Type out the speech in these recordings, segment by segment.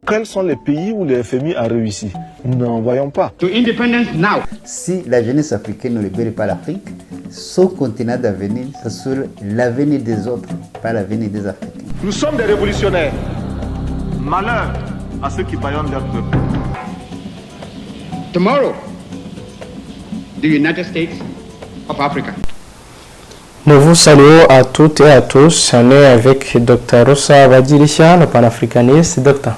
Quels sont les pays où le FMI a réussi? Nous n'en voyons pas. To independence now. Si la jeunesse africaine ne libère pas l'Afrique, son continent d'avenir, ce sera l'avenir des autres, pas l'avenir des Africains. Nous sommes des révolutionnaires. Malheur à ceux qui bâillonnent leur peuple. Tomorrow, the United States of Africa. Nous vous saluons à toutes et à tous. On est avec Dr Rosa Badilisha, le panafricaniste. Docteur,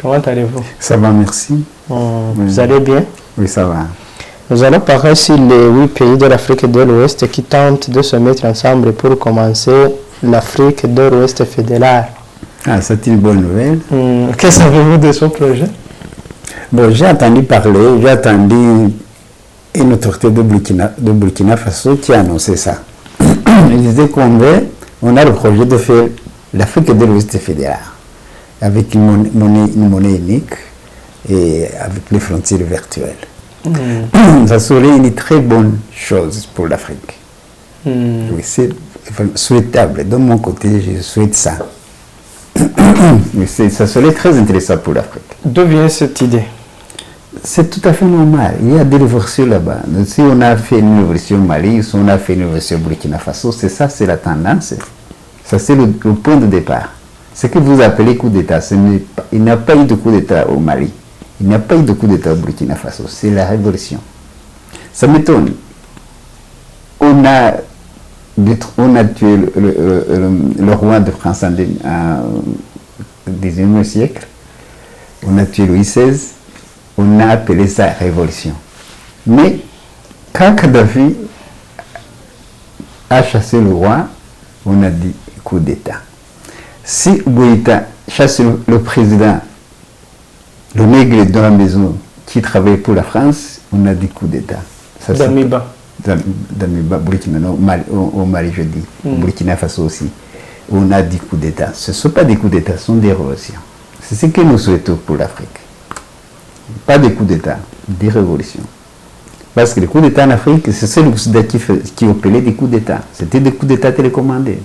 comment allez-vous? Ça va, merci. Vous allez bien? Oui, ça va. Nous allons parler sur les 8 pays de l'Afrique de l'Ouest qui tentent de se mettre ensemble pour commencer l'Afrique de l'Ouest fédérale. Ah, c'est une bonne nouvelle. Qu'est-ce que savez-vous de ce projet? Bon, j'ai entendu parler, j'ai entendu une autorité de Burkina Faso qui a annoncé ça. Il disait qu'on a le projet de faire l'Afrique de l'Ouest fédérale avec une monnaie unique et avec les frontières virtuelles. Ça serait une très bonne chose pour l'Afrique. Oui, c'est souhaitable. De mon côté, je souhaite ça. Mais ça serait très intéressant pour l'Afrique. D'où vient cette idée? C'est tout à fait normal. Il y a des révolutions là-bas. Si on a fait une révolution au Mali, si on a fait une révolution au Burkina Faso, c'est ça, c'est la tendance. Ça, c'est le point de départ. Ce que vous appelez coup d'État, il n'y a pas eu de coup d'État au Mali. Il n'y a pas eu de coup d'État au Burkina Faso. C'est la révolution. Ça m'étonne. On a tué le roi de France en 19e siècle. On a tué Louis XVI. On a appelé ça révolution. Mais quand Kadhafi a chassé le roi, on a dit coup d'État. Si Goïta chasse le président, le nègre dans la maison qui travaille pour la France, on a dit coup d'État. Damiba. Damiba, Burkina, au Mali, je dis. Burkina Faso aussi. On a dit coup d'État. Ce ne sont pas des coups d'État, ce sont des révolutions. C'est ce que nous souhaitons pour l'Afrique. Pas des coups d'État, des révolutions. Parce que les coups d'État en Afrique, c'est ceux qui appelaient des coups d'État. C'était des coups d'État télécommandés.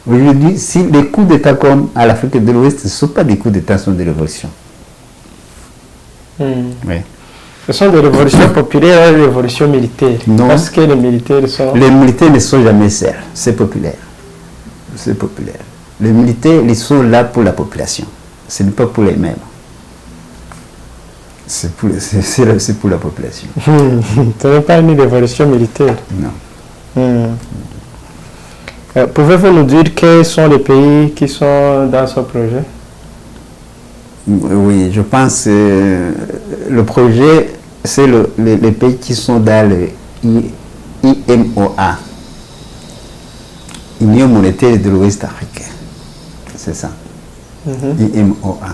Aujourd'hui, si les coups d'État comme à l'Afrique de l'Ouest, ce ne sont pas des coups d'État, ce sont des révolutions. Oui. Ce sont des révolutions populaires et des révolutions militaires. Non. Parce que les militaires sont... Les militaires ne sont jamais seuls. C'est populaire. C'est populaire. Les militaires, ils sont là pour la population. Ce n'est pas pour les mêmes. C'est pour la population. Ce n'est pas une révolution militaire. Non. Pouvez-vous nous dire quels sont les pays qui sont dans ce projet? Oui, je pense que le projet, c'est les pays qui sont dans le IMOA, Union monétaire de l'Ouest africain. C'est ça. IMOA.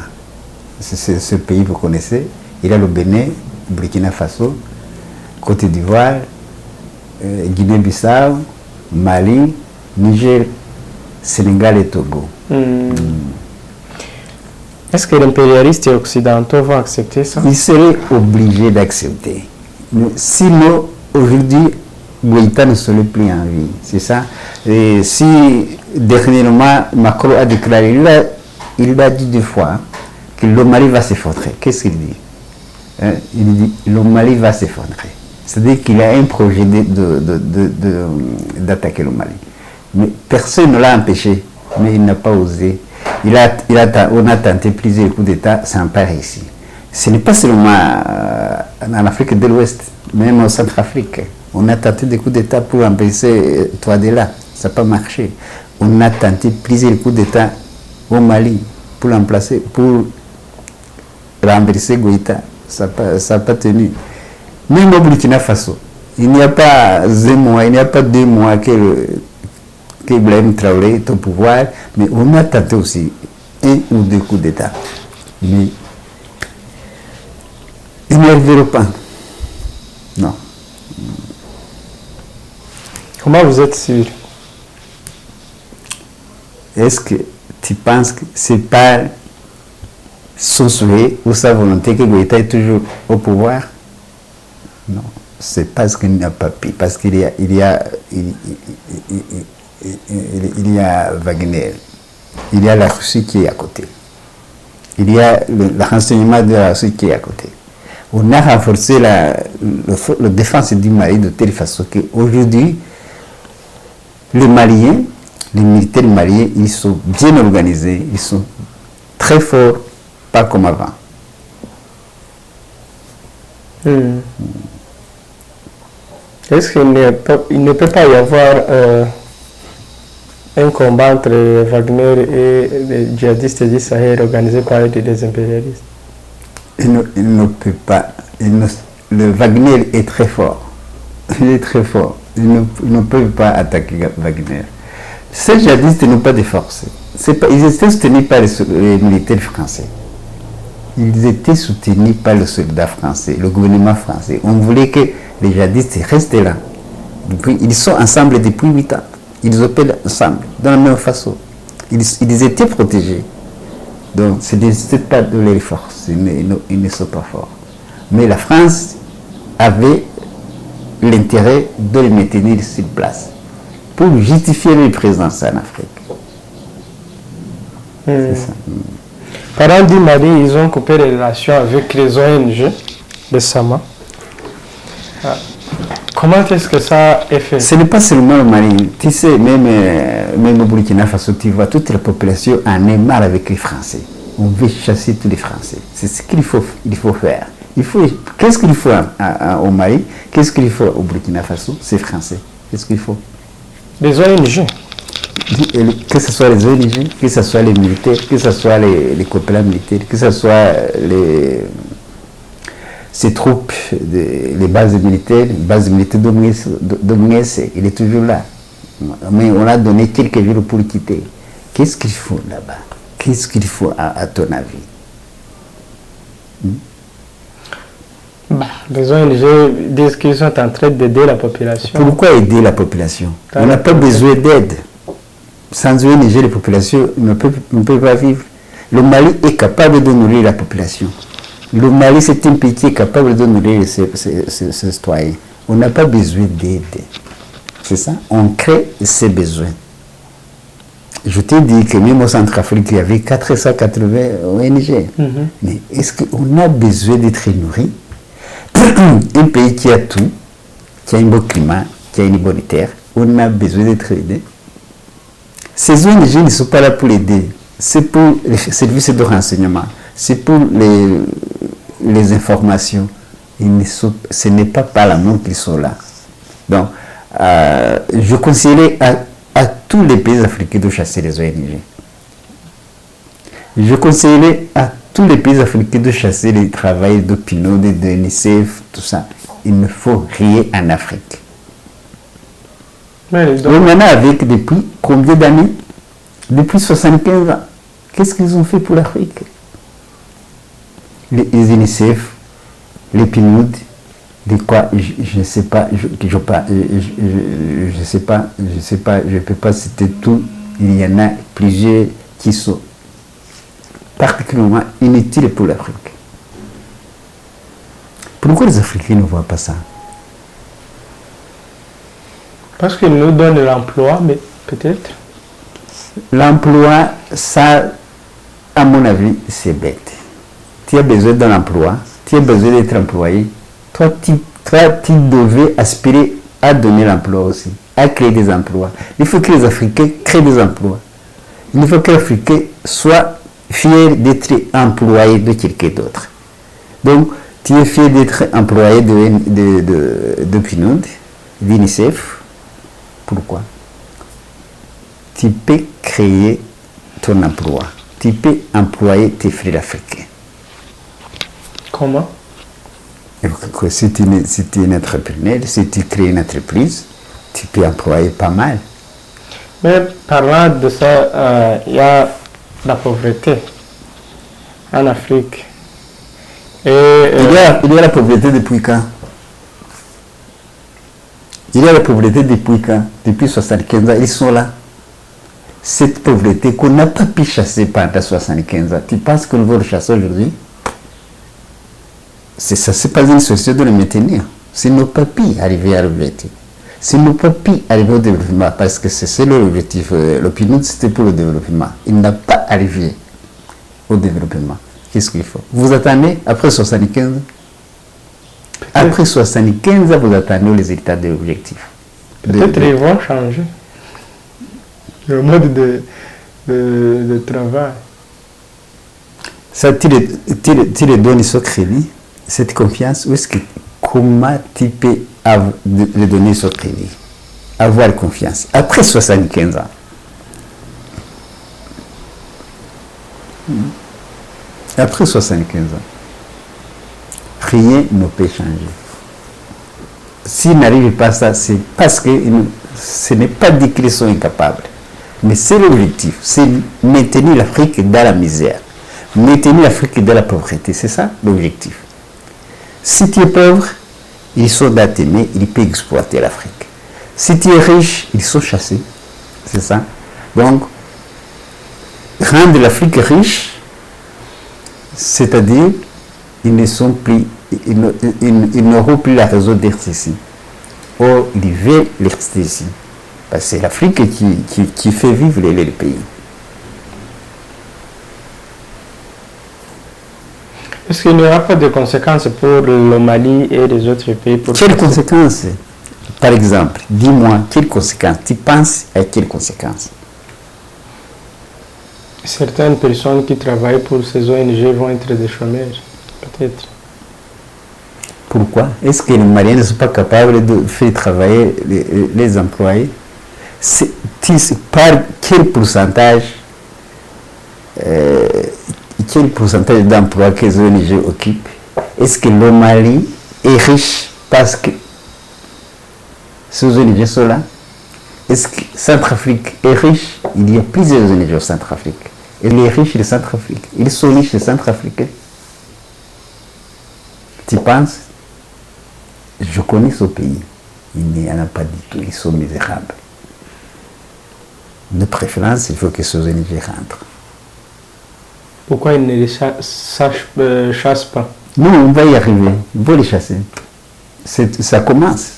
C'est ce pays que vous connaissez. Il y a le Bénin, Burkina Faso, Côte d'Ivoire, Guinée-Bissau, Mali, Niger, Sénégal et Togo. Est-ce que les impérialistes occidentaux vont accepter ça? Ils seraient obligés d'accepter. Sinon, aujourd'hui, Goïta ne serait plus en vie. C'est ça. Et si, dernièrement, Macron a déclaré, il a dit 2 fois que le Mali va s'effondrer. Qu'est-ce qu'il dit? Il dit le Mali va s'effondrer. C'est-à-dire qu'il a un projet d'attaquer le Mali. Mais personne ne l'a empêché, mais il n'a pas osé. On a tenté plusieurs coups d'État, ça n'a pas réussi. Ce n'est pas seulement en Afrique de l'Ouest, même en Centrafrique. On a tenté des coups d'État pour empêcher Touadéra, ça n'a pas marché. On a tenté plusieurs coups d'État au Mali pour renverser Goïta. Ça n'a pas tenu. Même au Burkina Faso, il n'y a pas 1 mois, il n'y a pas 2 mois que Ibrahim Traoré est au pouvoir, mais on a tenté aussi 1 ou 2 coups d'État. Mais ils n'y arriveront pas. Non. Comment vous êtes sûr? Est-ce que tu penses que c'est pas son souhait ou sa volonté que Goïta est toujours au pouvoir? Non, c'est parce qu'il n'y a pas pu, parce qu'il y a Wagner, il y a la Russie qui est à côté. Il y a le renseignement de la Suisse qui est à côté. On a renforcé la défense du Mali de telle façon qu'aujourd'hui, les Maliens, les militaires maliens, ils sont bien organisés, ils sont très forts, pas comme avant. Est-ce qu'il ne peut pas y avoir un combat entre Wagner et les djihadistes du Sahel organisé par des impérialistes? Il ne peut pas. Le Wagner est très fort. Il est très fort. Ils ne peuvent pas attaquer Wagner. Ces djihadistes n'ont pas de force. Ils étaient soutenus par les militaires français. Ils étaient soutenus par le soldat français, le gouvernement français. On voulait que les djihadistes restent là. Ils sont ensemble depuis 8 ans. Ils opèrent ensemble, dans la même façon. Ils étaient protégés. Donc, ce n'était pas de leur force. Ils ne sont pas forts. Mais la France avait l'intérêt de les maintenir sur place pour justifier leur présence en Afrique. C'est ça. Parlant du Mali, ils ont coupé les relations avec les ONG récemment. Comment est-ce que ça est fait? Ce n'est pas seulement le Mali. Tu sais, même au Burkina Faso, tu vois, toute la population en est marre avec les Français. On veut chasser tous les Français. C'est ce qu'il faut faire. Qu'est-ce qu'il faut au Mali? Qu'est-ce qu'il faut au Burkina Faso? C'est français. Qu'est-ce qu'il faut? Les ONG. Que ce soit les ONG, que ce soit les militaires, que ce soit les coopérants militaires, que ce soit ces troupes, les bases militaires d'Omniès, il est toujours là. Mais on a donné quelques jours pour le quitter. Qu'est-ce qu'il faut là-bas? Qu'est-ce qu'il faut à ton avis? Les ONG disent qu'ils sont en train d'aider la population. Pourquoi aider la population? On n'a pas besoin d'aide. Sans ONG, les populations ne peuvent pas vivre. Le Mali est capable de nourrir la population. Le Mali, c'est un pays qui est capable de nourrir ses citoyens. On n'a pas besoin d'aide. C'est ça? On crée ses besoins. Je t'ai dit que même au Centrafrique, il y avait 480 ONG. Mais est-ce qu'on a besoin d'être nourri? Un pays qui a tout, qui a un beau climat, qui a une bonne terre, on a besoin d'être aidé. Ces ONG ne sont pas là pour l'aider. C'est pour les services de renseignement. C'est pour les informations. Ce n'est pas par l'amour qu'ils sont là. Donc, je conseillerais à tous les pays africains de chasser les ONG. Je conseillerais à tous les pays africains de chasser les travailleurs de PNUD, de l'UNICEF, tout ça. Il ne faut rien en Afrique. On en a avec depuis combien d'années? Depuis 75 ans. Qu'est-ce qu'ils ont fait pour l'Afrique? Les UNICEF, les PNUD, de quoi, je ne sais pas, je ne peux pas citer tout. Il y en a plusieurs qui sont particulièrement inutiles pour l'Afrique. Pourquoi les Africains ne voient pas ça? Parce qu'ils nous donnent l'emploi, mais peut-être. L'emploi, ça, à mon avis, c'est bête. Tu as besoin d'un emploi, tu as besoin d'être employé. Toi, tu devais aspirer à donner l'emploi aussi, à créer des emplois. Il faut que les Africains créent des emplois. Il faut que les Africains soient fiers d'être employés de quelqu'un d'autre. Donc, tu es fier d'être employé de PNUD, d'UNICEF. Pourquoi? Tu peux créer ton emploi. Tu peux employer tes frères africains. Comment? Si tu es un entrepreneur, si tu crées une entreprise, tu peux employer pas mal. Mais parlant de ça, il y a la pauvreté en Afrique. Et, il y a la pauvreté depuis quand? Il y a la pauvreté depuis quand? Depuis 75 ans, ils sont là. Cette pauvreté qu'on n'a pas pu chasser pendant 75 ans, tu penses qu'on veut le chasser aujourd'hui? Ça, c'est pas une société de le maintenir. C'est nos papis arriver à l'objectif. C'est nos papis arriver au développement parce que c'est leur objectif. L'opinion, c'était pour le développement. Il n'a pas arrivé au développement. Qu'est-ce qu'il faut? Vous attendez après 75? Après 75 ans, vous attendez les résultats de l'objectif. Peut-être ils vont changer le mode de travail. Ça, tu les donnes ce crédit, cette confiance, où est-ce que, comment tu peux le donner ce crédit? Avoir confiance. Après 75 ans. Après 75 ans. Rien ne peut changer. S'ils n'arrivent pas à ça, c'est parce que ce n'est pas dit qu'ils sont incapables. Mais c'est l'objectif, c'est maintenir l'Afrique dans la misère, maintenir l'Afrique dans la pauvreté. C'est ça l'objectif. Si tu es pauvre, ils sont dans tes mains, ils peuvent exploiter l'Afrique. Si tu es riche, ils sont chassés. C'est ça. Donc, rendre l'Afrique riche, c'est-à-dire, ils ne sont plus, ils n'auront plus la raison d'être ici. Or, ils veulent rester ici. Parce que c'est l'Afrique qui fait vivre les pays. Est-ce qu'il n'y aura pas de conséquences pour le Mali et les autres pays? Quelles conséquences? Par exemple, dis-moi, quelles conséquences? Tu penses à quelles conséquences? Certaines personnes qui travaillent pour ces ONG vont être des chômeurs, peut-être. Pourquoi? Est-ce que les Maliens ne sont pas capables de faire travailler les employés? Par quel pourcentage d'emplois que les ONG occupent? Est-ce que le Mali est riche parce que ces ONG sont là? Est-ce que Centrafrique est riche? Il y a plusieurs ONG au Centrafrique. Il est riche le Centrafrique. Ils sont riches les Centrafricains. Tu penses? Je connais ce pays. Il n'y en a pas du tout. Ils sont misérables. De préférence, il faut que ces ONG rentrent. Pourquoi ils ne les chassent pas? Non, on va y arriver. Il faut les chasser. Ça commence.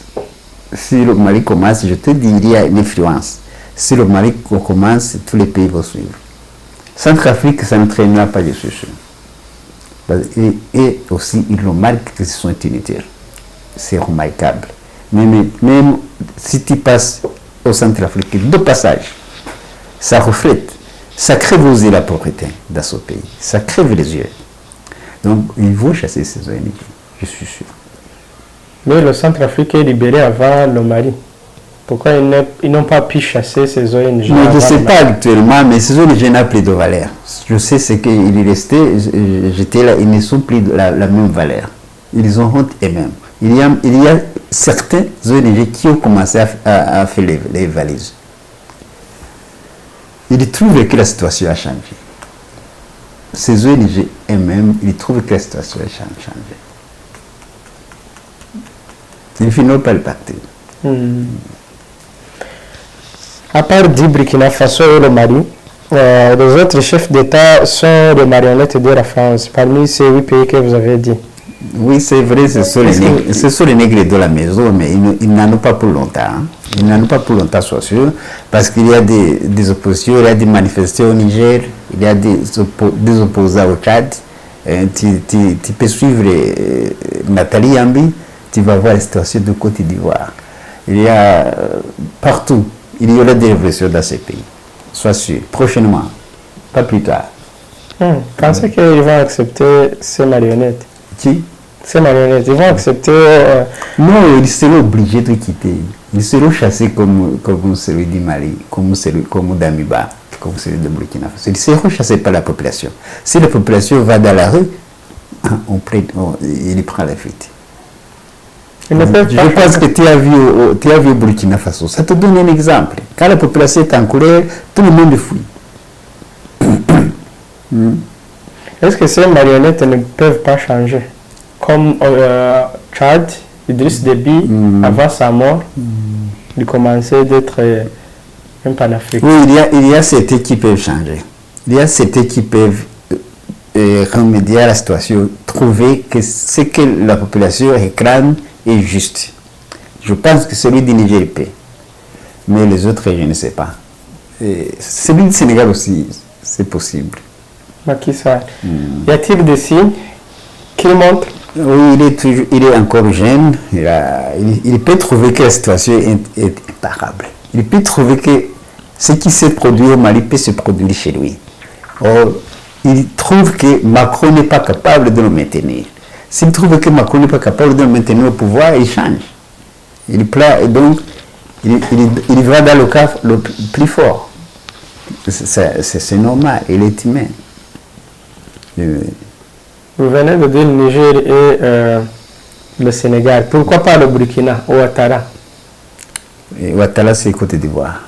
Si le Mali commence, je te dis, il y a une influence. Si le Mali commence, tous les pays vont suivre. Centrafrique, ça ne traînera pas, je suis sûr. Et aussi, ils remarquent que ce sont unitaires. C'est remarquable. Même si tu passes au Centrafrique, de passage, ça reflète, ça crève aussi la pauvreté dans ce pays. Ça crève les yeux. Donc, ils vont chasser ces ONG, je suis sûr. Mais le Centrafrique est libéré avant le Mali. Pourquoi ils n'ont pas pu chasser ces ONG? Je ne sais pas actuellement, mais ces ONG n'ont plus de valeur. Je sais ce qu'il est resté, j'étais là, ils ne sont plus de la même valeur. Ils ont honte eux-mêmes. Il y a certains ONG qui ont commencé à faire les valises. Ils trouvent que la situation a changé. Ces ONG eux-mêmes, ils trouvent que la situation a changé. Ils finissent par le partir. À part du Burkina Faso et le Mali, les autres chefs d'État sont les marionnettes de la France, parmi ces 8 pays que vous avez dit. Oui, c'est vrai, ce sont les nègres de la maison, mais ils n'en ont pas pour longtemps. Hein. Ils n'en ont pas pour longtemps, sois sûr, parce qu'il y a des oppositions, il y a des manifestations au Niger, il y a des opposants au Tchad. Tu peux suivre Nathalie Yambi, tu vas voir la situation de Côte d'Ivoire. Il y a partout, il y aura des révolutions dans ces pays. Sois sûr, prochainement, pas plus tard. Pensez qu'ils vont accepter ces marionnettes? Qui? Ces marionnettes, ils vont accepter... Non, ils seront obligés de quitter. Ils seront chassés comme celui du Mali, comme d'Amiba, comme celui de Burkina Faso. Ils seront chassés par la population. Si la population va dans la rue, il prend la fuite. Je pense que tu as vu au Burkina Faso. Ça te donne un exemple. Quand la population est en colère, tout le monde fuit. Est-ce que ces marionnettes ne peuvent pas changer? Comme Tchad, Idriss Déby, avant sa mort, il commençait d'être un panafricain. Oui, il y a certains qui peuvent changer. Il y a certains qui peuvent remédier à la situation, trouver que ce que la population réclame est juste. Je pense que celui du Niger peut. Mais les autres, je ne sais pas. Et celui du Sénégal aussi, c'est possible. Macky Sall. Y a-t-il des signes qu'il montre? Oui, il est encore jeune. Il peut trouver que la situation est imparable. Il peut trouver que ce qui s'est produit au Mali peut se produire chez lui. Or, il trouve que Macron n'est pas capable de le maintenir. S'il trouve que Macron n'est pas capable de le maintenir au pouvoir, il change. Il plaît, et donc, il va dans le cas le plus fort. C'est normal, il est humain. Vous venez de dire le Niger et le Sénégal. Pourquoi pas le Burkina, Ouattara? Ouattara, c'est Côte d'Ivoire.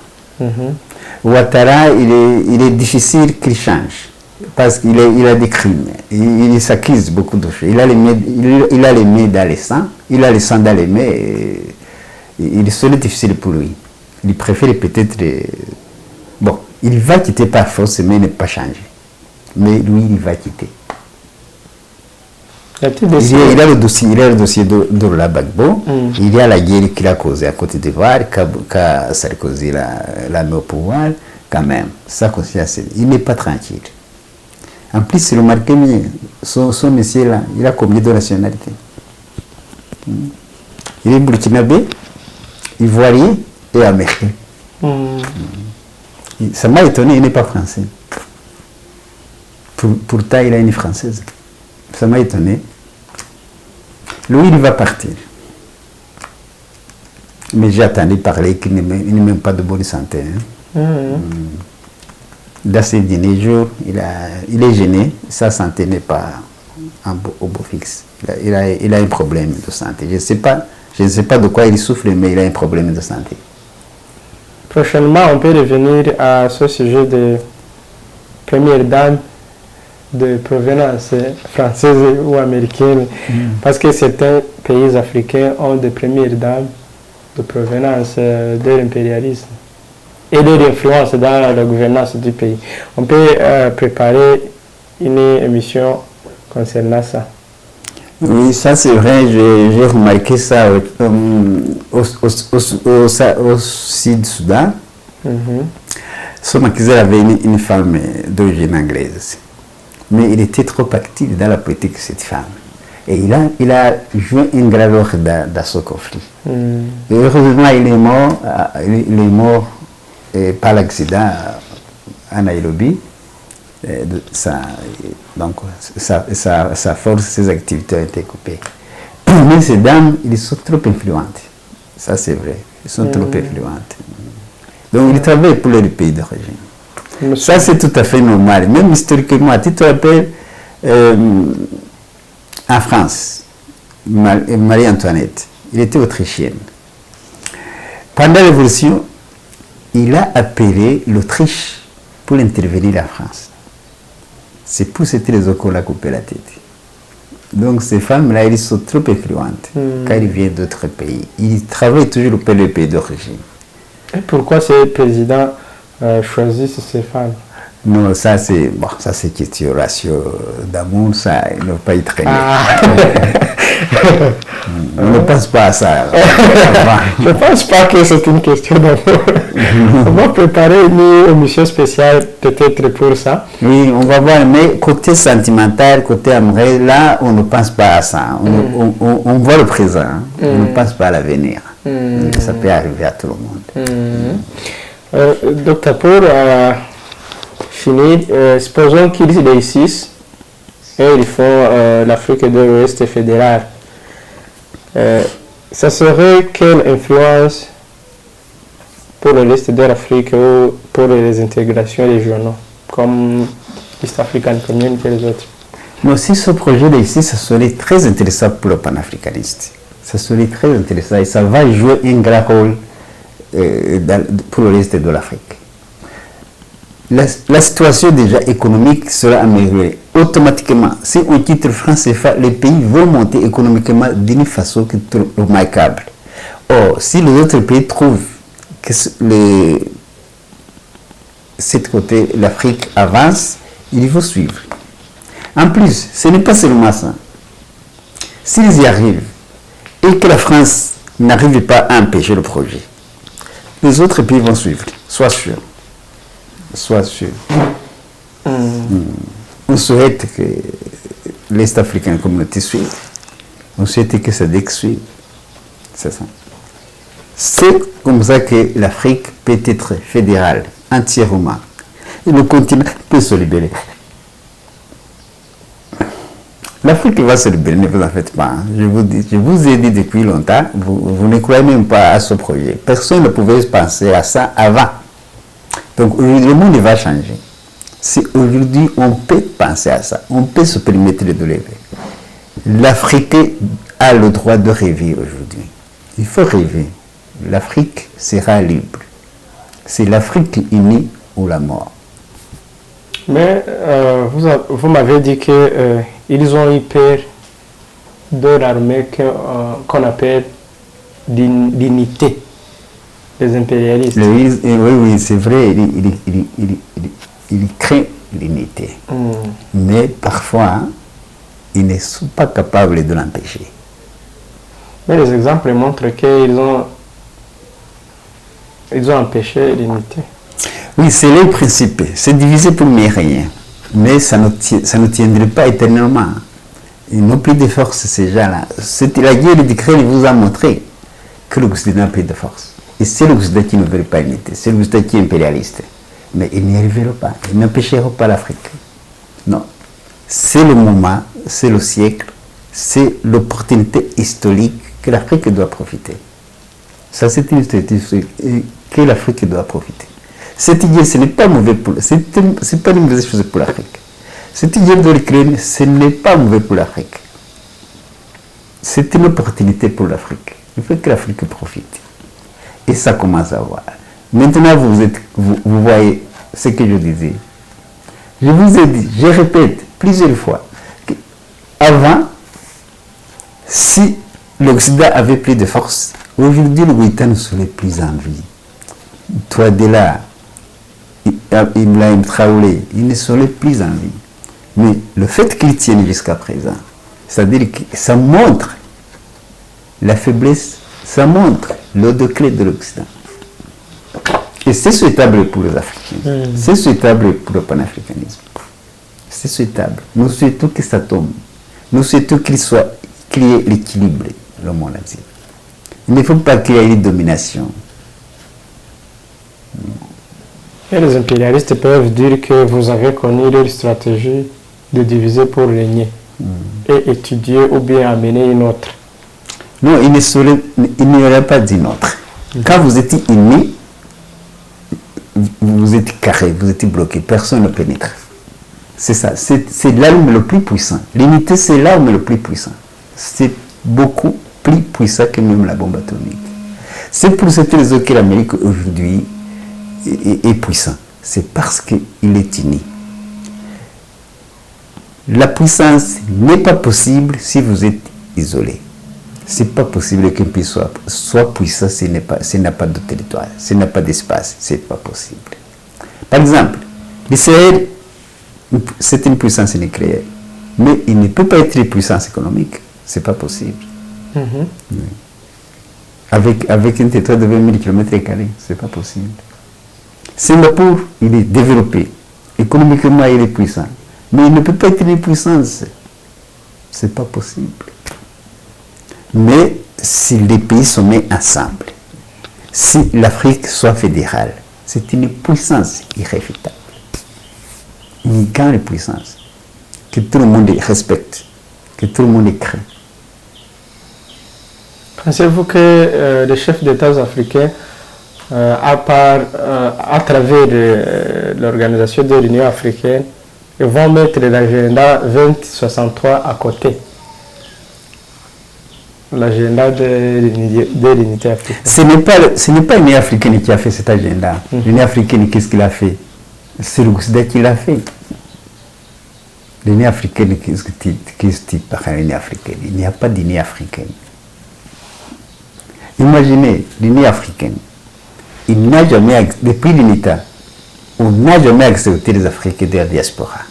Ouattara, il est difficile qu'il change. Parce qu'il a des crimes. Il s'accuse beaucoup de choses. Il a les mains dans les sangs. Il a les sangs dans les mains. Il serait difficile pour lui. Il préfère peut-être... Bon, il va quitter par force, mais il n'est pas changé. Mais lui, il va quitter. Il a le dossier de la Gbagbo. Il y a la guerre qu'il a causée à Côte d'Ivoire, quand Sarkozy l'a mis au pouvoir, quand même. Ça, il n'est pas tranquille. En plus, remarquez bien, son monsieur-là, il a combien de nationalités? Il est burkinabé, ivoirien et américain. Ça m'a étonné, il n'est pas français. Pourtant, il a une française. Ça m'a étonné. Lui, il va partir. Mais j'ai entendu parler qu'il n'est même pas de bonne santé. Dans ces derniers jours, il est gêné, sa santé n'est pas au beau fixe. Il a un problème de santé. Je ne sais pas de quoi il souffre, mais il a un problème de santé. Prochainement, on peut revenir à ce sujet de première dame de provenance française ou américaine, parce que certains pays africains ont des premières dames de provenance de l'impérialisme et de l'influence dans la gouvernance du pays. On peut préparer une émission concernant ça. Oui, ça c'est vrai, j'ai remarqué ça au Sud-Soudan. Son Macky avait une femme d'origine anglaise, mais il était trop actif dans la politique, cette femme. Et il a joué un grand rôle dans ce conflit. Et heureusement, il est mort par l'accident à Nairobi. Donc, sa force, ses activités ont été coupées. Mais ces dames, ils sont trop influentes. Ça, c'est vrai. Ils sont trop influentes. Donc, ils travaillent pour les pays d'origine. Ça, c'est tout à fait normal. Même historiquement, tu te rappelles, en France, Marie-Antoinette, il était autrichienne. Pendant la Révolution, il a appelé l'Autriche pour intervenir en France. C'est pour cette raison qu'on a coupé la tête. Donc ces femmes-là, elles sont trop influentes quand ils viennent d'autres pays. Ils travaillent toujours pour les pays d'origine. Et pourquoi ces présidents choisissent ces femmes? Non, ça c'est question ratio d'amour, ça, il ne va pas y traîner. On ne pense pas à ça. Je ne pense pas que c'est une question d'amour. On va préparer une émission spéciale peut-être pour ça. Oui, on va voir, mais côté sentimental, côté amoureux, là, on ne pense pas à ça. On voit le présent, on ne pense pas à l'avenir. Ça peut arriver à tout le monde. Docteur, pour finir, supposons qu'ils réussissent et ils font l'Afrique de l'Ouest fédérale. Ça serait quelle influence pour le reste de l'Afrique ou pour les intégrations régionales comme East African Community et les autres? Mais aussi ce projet d'ici, ça serait très intéressant pour le panafricaniste. Ça serait très intéressant et ça va jouer un grand rôle pour le reste de l'Afrique. La situation déjà économique sera améliorée automatiquement. Si on quitte le franc CFA, les pays vont monter économiquement d'une façon qui est remarquable. Or, si les autres pays trouvent que cette côté, l'Afrique avance, il faut suivre. En plus, ce n'est pas seulement ça. S'ils y arrivent et que la France n'arrive pas à empêcher le projet, les autres pays vont suivre, sois sûr. on souhaite que l'Est africaine communauté suive. On souhaite que SADC suive. C'est ça. C'est comme ça que l'Afrique peut être fédérale entièrement. Et le continent peut se libérer. L'Afrique va se libérer, ne vous en faites pas. Hein. Je vous ai dit depuis longtemps, vous ne croyez même pas à ce projet. Personne ne pouvait penser à ça avant. Donc aujourd'hui, le monde va changer. Si aujourd'hui on peut penser à ça, on peut se permettre de lever. L'Afrique a le droit de rêver aujourd'hui. Il faut rêver. L'Afrique sera libre. C'est l'Afrique unie ou la mort. Mais vous m'avez dit qu'ils ont eu peur de l'armée qu'on appelle d'unité, les impérialistes. Oui, c'est vrai, il crée l'unité. Mais parfois, ils ne sont pas capables de l'empêcher. Mais les exemples montrent qu'ils ont empêché l'unité. Oui, c'est le principe. C'est divisé pour mieux rien. Mais ça ne tiendrait pas éternellement. Ils n'ont plus de force, ces gens-là. La guerre d'Ukraine vous a montré que l'Occident n'a plus de force. Et c'est l'Occident qui ne veut pas l'unité. C'est l'Occident qui est impérialiste. Mais ils n'y arriveront pas. Ils n'empêcheront pas l'Afrique. Non. C'est le moment, c'est le siècle, c'est l'opportunité historique que l'Afrique doit profiter. Ça, c'est une opportunité que l'Afrique doit profiter. Cette idée, ce n'est pas mauvais pour c'est pas une mauvaise chose pour l'Afrique. Cette idée de l'Ukraine, ce n'est pas mauvais pour l'Afrique. C'est une opportunité pour l'Afrique. Il faut que l'Afrique profite. Et ça commence à voir. Maintenant, vous voyez ce que je disais. Je vous ai dit, je répète plusieurs fois, qu'avant, si l'Occident avait plus de force, aujourd'hui, le Goïta ne serait plus en vie. Touadéla, Ibrahim Traoré, ils ne seraient plus en vie. Mais le fait qu'ils tiennent jusqu'à présent, c'est-à-dire que ça montre la faiblesse, ça montre le déclin de l'Occident. Et c'est souhaitable pour les Africains. C'est souhaitable pour le panafricanisme. C'est souhaitable. Nous souhaitons que ça tombe. Nous souhaitons qu'il y ait l'équilibre, le monde entier. Il ne faut pas qu'il y ait une domination. Et les impérialistes peuvent dire que vous avez connu leur stratégie de diviser pour régner et étudier ou bien amener une autre. Non, il n'y aurait pas d'une autre. Quand vous êtes unis, vous êtes carré, vous êtes bloqué, personne ne pénètre. C'est ça, c'est l'arme le plus puissant. L'unité, c'est l'arme le plus puissant. C'est beaucoup plus puissant que même la bombe atomique. C'est pour cette raison que l'Amérique aujourd'hui est puissant. C'est parce qu'il est uni. La puissance n'est pas possible si vous êtes isolé. C'est pas possible qu'un pays soit puissant s'il n'a pas de territoire, s'il n'a pas d'espace. C'est pas possible. Par exemple, l'Israël, c'est une puissance nucléaire, mais il ne peut pas être une puissance économique. C'est pas possible. Oui. Avec un territoire de 20 000 km², c'est pas possible. Singapour, il est développé. Économiquement, il est puissant. Mais il ne peut pas être une puissance. C'est pas possible. Mais si les pays se mettent ensemble, si l'Afrique soit fédérale, c'est une puissance irréfutable. Une grande puissance que tout le monde respecte, que tout le monde craint. Pensez-vous que les chefs d'État africains, à travers l'organisation de l'Union africaine, vont mettre l'agenda 2063 à côté? L'agenda de l'unité africaine. Ce n'est pas l'Union africaine qui a fait cet agenda. L'Union africaine, qu'est-ce qu'il a fait? C'est l'Occident qui l'a fait. L'Union africaine, qu'est-ce que tu parles de l'Union africaine? Il n'y a pas d'Union africaine. Imaginez l'Union africaine. Il n'a jamais, depuis l'UNITA, on n'a jamais accepté les Africains de la diaspora.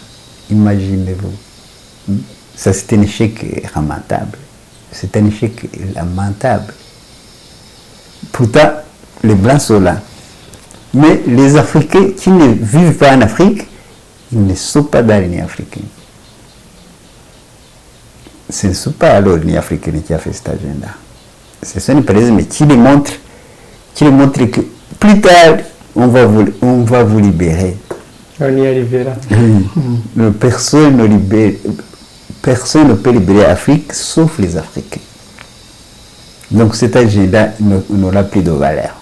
Imaginez-vous. Ça, c'est un échec lamentable. C'est un échec lamentable. Pourtant, les Blancs sont là. Mais les Africains qui ne vivent pas en Afrique, ils ne sont pas dans l'Union africaine. Ce ne sont pas alors l'Union africaine qui a fait cet agenda. Ce sont les présidents qui le montrent que plus tard, on va vous libérer. On y arrivera. Personne ne peut libérer l'Afrique sauf les Africains. Donc cet agenda n'aura plus de valeur.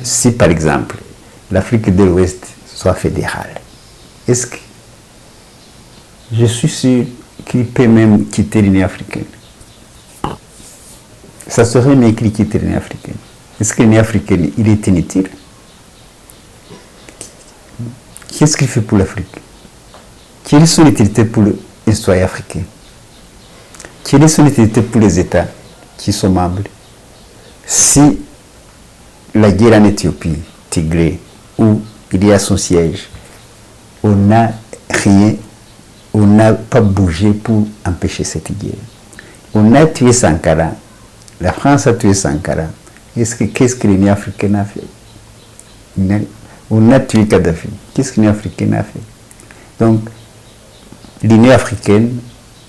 Si par exemple l'Afrique de l'Ouest soit fédérale, est-ce que je suis sûr qu'il peut même quitter l'Union africaine? Ça serait mieux qu'il quitte l'Union africaine. Est-ce que l'Union africaine, il est inutile? Qu'est-ce qu'il fait pour l'Afrique? Quelle est son utilité pour les citoyens africains? Quelle est son utilité pour les États qui sont membres? Si la guerre en Éthiopie, Tigré, où il y a son siège, on n'a rien, on n'a pas bougé pour empêcher cette guerre. On a tué Sankara, la France a tué Sankara. Qu'est-ce que l'Union africaine a fait? On a tué Kadhafi. Qu'est-ce que l'Union africaine a fait? Donc, l'Union africaine,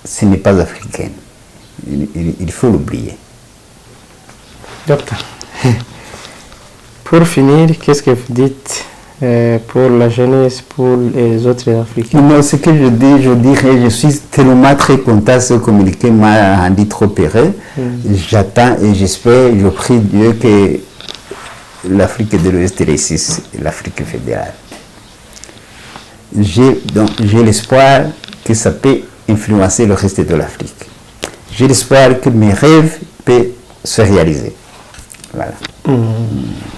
ce n'est pas africaine. Il faut l'oublier. Docteur, pour finir, qu'est-ce que vous dites pour la jeunesse, pour les autres Africains? Non, ce que je dirais, je suis tellement très content, ce communiqué m'a rendu trop heureux. J'attends et j'espère, je prie Dieu que l'Afrique de l'Ouest réussisse, l'Afrique fédérale. J'ai l'espoir que ça peut influencer le reste de l'Afrique. J'ai l'espoir que mes rêves peuvent se réaliser. Voilà.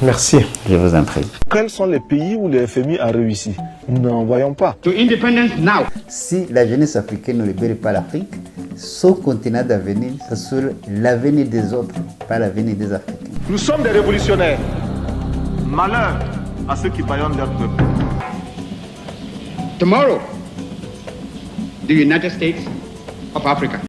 Merci. Je vous en prie. Quels sont les pays où le FMI a réussi? Nous n'en voyons pas. To independence now. Si la jeunesse africaine ne libère pas l'Afrique, son continent d'avenir, ce sera l'avenir des autres, pas l'avenir des Africains. Nous sommes des révolutionnaires. Malheur à ceux qui bâillonnent leur peuple. Tomorrow, the United States of Africa